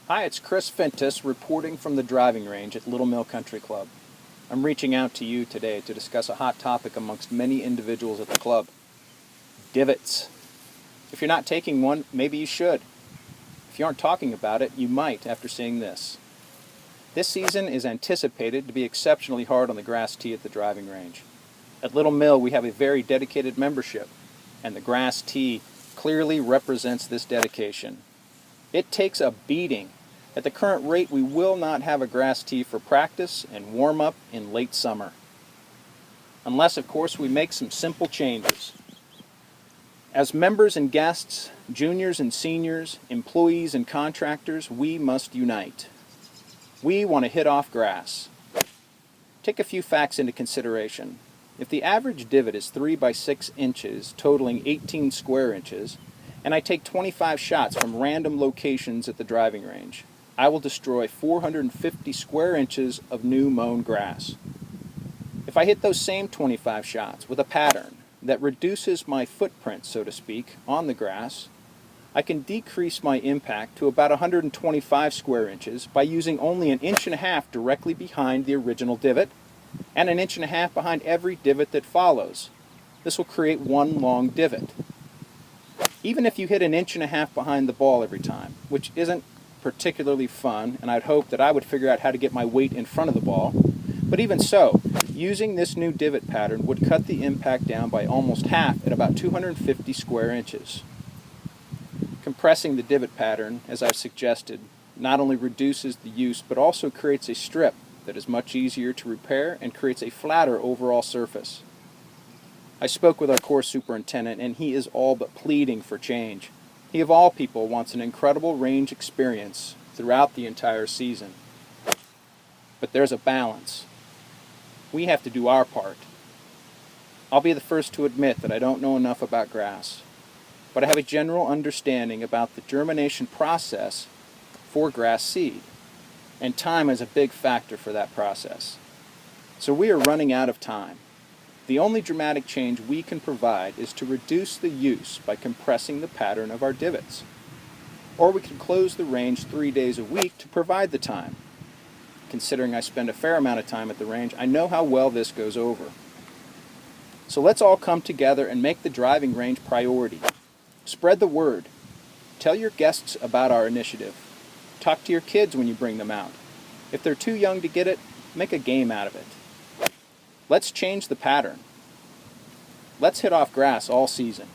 Hi, it's Chris Fintus reporting from the driving range at Little Mill Country Club. I'm reaching out to you today to discuss a hot topic amongst many individuals at the club. Divots. If you're not taking one, maybe you should. If you aren't talking about it, you might after seeing this. This season is anticipated to be exceptionally hard on the grass tee at the driving range. At Little Mill, we have a very dedicated membership, and the grass tee clearly represents this dedication. It takes a beating. At the current rate, we will not have a grass tee for practice and warm-up in late summer. Unless, of course, we make some simple changes. As members and guests, juniors and seniors, employees and contractors, we must unite. We want to hit off grass. Take a few facts into consideration. If the average divot is 3 by 6 inches, totaling 18 square inches, and I take 25 shots from random locations at the driving range, I will destroy 450 square inches of new mown grass. If I hit those same 25 shots with a pattern that reduces my footprint, so to speak, on the grass, I can decrease my impact to about 125 square inches by using only 1.5 inches directly behind the original divot and 1.5 inches behind every divot that follows. This will create one long divot. Even if you hit 1.5 inches behind the ball every time, which isn't particularly fun, and I'd hope that I would figure out how to get my weight in front of the ball, but even so, using this new divot pattern would cut the impact down by almost half at about 250 square inches. Compressing the divot pattern, as I've suggested, not only reduces the use but also creates a strip that is much easier to repair and creates a flatter overall surface. I spoke with our course superintendent, and he is all but pleading for change. He, of all people, wants an incredible range experience throughout the entire season. But there's a balance. We have to do our part. I'll be the first to admit that I don't know enough about grass, but I have a general understanding about the germination process for grass seed, and time is a big factor for that process. So we are running out of time. The only dramatic change we can provide is to reduce the use by compressing the pattern of our divots. Or we can close the range 3 days a week to provide the time. Considering I spend a fair amount of time at the range, I know how well this goes over. So let's all come together and make the driving range priority. Spread the word. Tell your guests about our initiative. Talk to your kids when you bring them out. If they're too young to get it, make a game out of it. Let's change the pattern. Let's hit off grass all season.